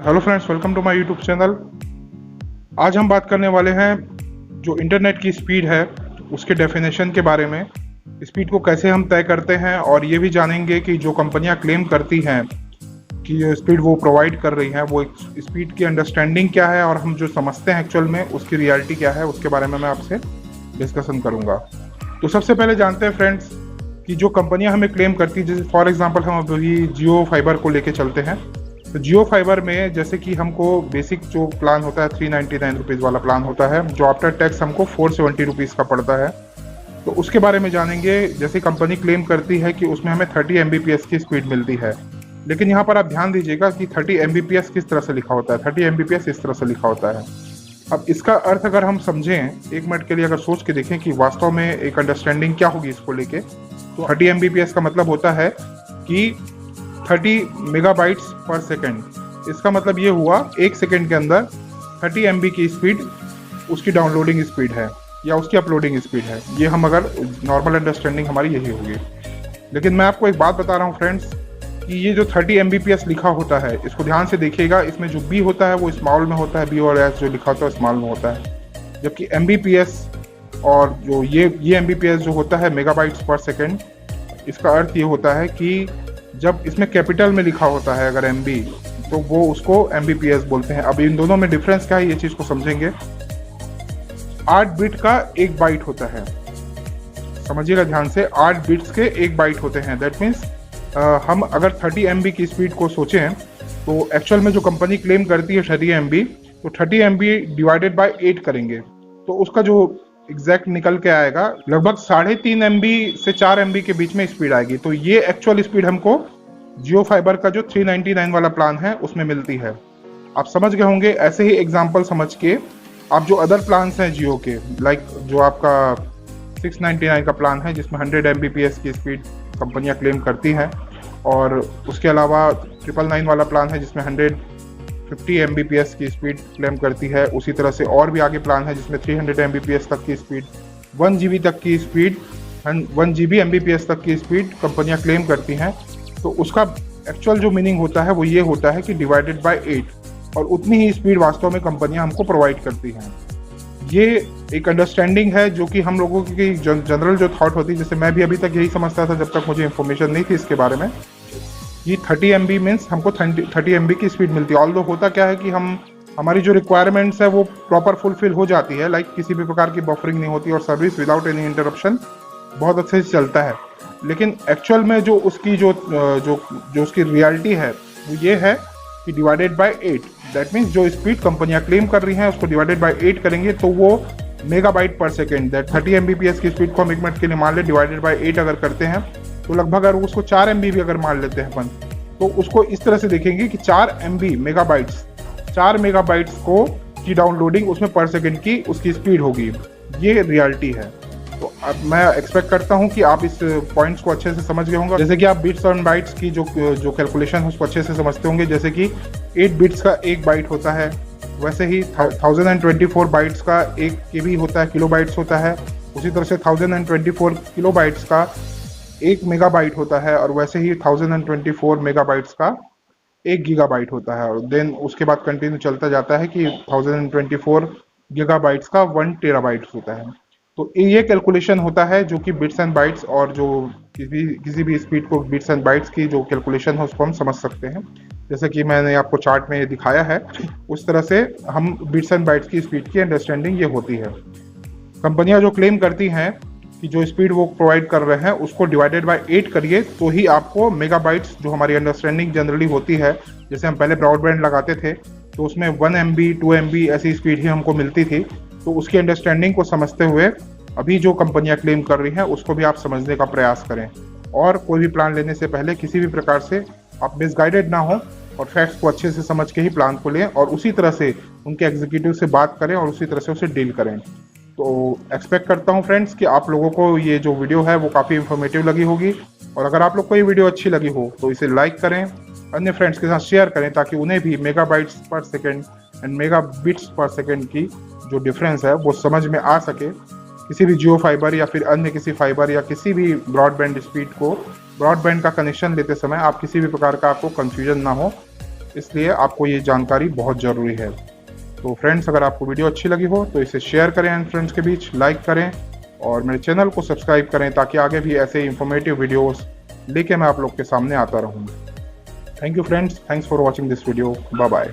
Hello friends, welcome to my YouTube channel. आज हम बात करने वाले हैं जो इंटरनेट की स्पीड है उसके डेफिनेशन के बारे में। स्पीड को कैसे हम तय करते हैं और ये भी जानेंगे कि जो कंपनियां क्लेम करती हैं कि ये स्पीड वो प्रोवाइड कर रही हैं वो स्पीड की अंडरस्टैंडिंग क्या है और हम जो समझते हैं एक्चुअल में उसकी रियलिटी क्या है, उसके बारे में मैं आपसे डिस्कशन करूँगा। तो सबसे पहले जानते हैं फ्रेंड्स कि जो कंपनियां हमें क्लेम करती हैं, जैसे फॉर एग्जांपल हम अभी जियो फाइबर को लेके चलते हैं। तो जियो फाइबर में जैसे कि हमको बेसिक जो प्लान होता है 399 रुपीज़ वाला प्लान होता है, जो आफ्टर टैक्स हमको 470 रुपीज़ का पड़ता है। तो उसके बारे में जानेंगे। जैसे कंपनी क्लेम करती है कि उसमें हमें 30 Mbps की स्पीड मिलती है, लेकिन यहाँ पर आप ध्यान दीजिएगा कि 30 Mbps किस तरह से लिखा होता है। 30 Mbps इस तरह से लिखा होता है। अब इसका अर्थ अगर हम समझें, एक मिनट के लिए अगर सोच के देखें कि वास्तव में एक अंडरस्टैंडिंग क्या होगी इसको लेके, तो 30 Mbps का मतलब होता है कि 30 मेगाबाइट्स पर सेकेंड। इसका मतलब ये हुआ एक सेकेंड के अंदर 30 MB की स्पीड उसकी डाउनलोडिंग स्पीड है या उसकी अपलोडिंग स्पीड है। ये हम अगर नॉर्मल अंडरस्टैंडिंग हमारी यही होगी। लेकिन मैं आपको एक बात बता रहा हूँ फ्रेंड्स कि ये जो 30 Mbps लिखा होता है इसको ध्यान से देखिएगा। इसमें जो बी होता है वो स्मॉल में होता है, बी और एस जो लिखा होता है स्मॉल में होता है, जबकि Mbps और जो ये Mbps जो होता है मेगाबाइट्स पर सेकेंड, इसका अर्थ ये होता है कि जब इसमें कैपिटल में लिखा होता है अगर MB, तो वो उसको Mbps बोलते हैं। अब इन दोनों में डिफरेंस क्या है ये चीज को समझेंगे। 8 बिट का एक बाइट होता है, समझिएगा ध्यान से, 8 बिट्स के एक बाइट होते हैं। दैट मीन्स हम अगर 30 MB की स्पीड को सोचें तो एक्चुअल में जो कंपनी क्लेम करती है 30 MB, तो 30 MB डिवाइडेड बाय 8 करेंगे तो उसका जो एग्जैक्ट निकल के आएगा लगभग 3.5 MB से 4 MB के बीच में स्पीड आएगी। तो ये एक्चुअल स्पीड हमको जियो फाइबर का जो 399 वाला प्लान है उसमें मिलती है। आप समझ गए होंगे। ऐसे ही एग्जांपल समझ के आप जो अदर प्लान्स हैं जियो के, लाइक जो आपका 699 का प्लान है जिसमें 100 Mbps की स्पीड कंपनियां क्लेम करती हैं, और उसके अलावा 999 वाला प्लान है जिसमें 150 Mbps की स्पीड क्लेम करती है। उसी तरह से और भी आगे प्लान है जिसमें 300 Mbps तक की स्पीड, 1 GB तक की स्पीड, 1 GB Mbps तक की स्पीड कंपनियां क्लेम करती हैं। तो उसका एक्चुअल जो मीनिंग होता है वो ये होता है कि डिवाइडेड बाय 8, और उतनी ही स्पीड वास्तव में कंपनियां हमको प्रोवाइड करती हैं। ये एक अंडरस्टैंडिंग है जो कि हम लोगों की जनरल जो थॉट होती है, जैसे मैं भी अभी तक यही समझता था जब तक मुझे इन्फॉर्मेशन नहीं थी इसके बारे में, ये 30 MB मीन्स हमको 30 MB की स्पीड मिलती है। ऑल्दो होता क्या है कि हमारी जो रिक्वायरमेंट्स है वो प्रॉपर फुलफिल हो जाती है, लाइक किसी भी प्रकार की बफरिंग नहीं होती और सर्विस विदाउट एनी इंटरप्शन बहुत अच्छे से चलता है। लेकिन एक्चुअल में जो उसकी जो उसकी रियलिटी है वो ये है कि डिवाइडेड बाय 8, दैट मीन्स जो स्पीड कंपनियां क्लेम कर रही हैं उसको डिवाइडेड बाय 8 करेंगे तो वो मेगाबाइट पर सेकेंड, दैट 30 Mbps की स्पीड को हम 1 मिनट के लिए मान ले, डिवाइडेड बाय 8 अगर करते हैं तो लगभग अगर उसको 4 MB भी अगर मान लेते हैं अपन, तो उसको इस तरह से देखेंगे कि 4 MB मेगाबाइट्स, 4 मेगाबाइट्स को की डाउनलोडिंग उसमें पर सेकेंड की उसकी स्पीड होगी। ये रियलिटी है। तो अब मैं एक्सपेक्ट करता हूं कि आप इस पॉइंट्स को अच्छे से समझ गए होंगे। जैसे कि आप बिट्स और बाइट्स की जो कैलकुलेशन है उसको अच्छे से समझते होंगे। जैसे कि 8 बिट्स का एक बाइट होता है, वैसे ही 1024 बाइट्स का एक KB होता है, किलोबाइट्स होता है। उसी तरह से 1024 किलोबाइट्स का एक मेगाबाइट होता है, और वैसे ही 1024 मेगाबाइट्स का एक गीगाबाइट होता है। और देन उसके बाद कंटिन्यू चलता जाता है कि 1024 गीगाबाइट्स का 1 टेराबाइट होता है। तो ये कैलकुलेशन होता है जो कि बिट्स एंड बाइट्स, और जो किसी भी स्पीड को बिट्स एंड बाइट्स की जो कैलकुलेशन है उसको हम समझ सकते हैं। जैसे कि मैंने आपको चार्ट में दिखाया है उस तरह से हम बिट्स एंड बाइट्स की स्पीड की अंडरस्टैंडिंग ये होती है। कंपनियां जो क्लेम करती हैं कि जो स्पीड वो प्रोवाइड कर रहे हैं उसको डिवाइडेड बाय 8 करिए तो ही आपको मेगाबाइट्स, जो हमारी अंडरस्टैंडिंग जनरली होती है, जैसे हम पहले ब्रॉडबैंड लगाते थे तो उसमें 1 MB 2 MB ऐसी स्पीड ही हमको मिलती थी। तो उसकी अंडरस्टैंडिंग को समझते हुए अभी जो कंपनियां क्लेम कर रही हैं उसको भी आप समझने का प्रयास करें, और कोई भी प्लान लेने से पहले किसी भी प्रकार से आप मिसगाइडेड ना हो और फैक्ट्स को अच्छे से समझ के ही प्लान को लें, और उसी तरह से उनके एग्जीक्यूटिव से बात करें और उसी तरह से उसे डील करें। तो एक्सपेक्ट करता हूं फ्रेंड्स कि आप लोगों को ये जो वीडियो है वो काफ़ी इंफॉर्मेटिव लगी होगी, और अगर आप लोग को ये वीडियो अच्छी लगी हो तो इसे लाइक करें, अन्य फ्रेंड्स के साथ शेयर करें ताकि उन्हें भी मेगाबाइट्स पर सेकेंड एंड मेगाबिट्स पर सेकेंड की जो डिफरेंस है वो समझ में आ सके। किसी भी जियो फाइबर या फिर अन्य किसी फाइबर या किसी भी ब्रॉडबैंड स्पीड को ब्रॉडबैंड का कनेक्शन लेते समय आप किसी भी प्रकार का आपको कंफ्यूजन ना हो, इसलिए आपको ये जानकारी बहुत ज़रूरी है। तो फ्रेंड्स, अगर आपको वीडियो अच्छी लगी हो तो इसे शेयर करें एंड फ्रेंड्स के बीच, लाइक करें और मेरे चैनल को सब्सक्राइब करें ताकि आगे भी ऐसे इंफॉर्मेटिव वीडियोस लेके मैं आप लोग के सामने आता रहूँ। Thank you friends, thanks for watching this video, bye bye.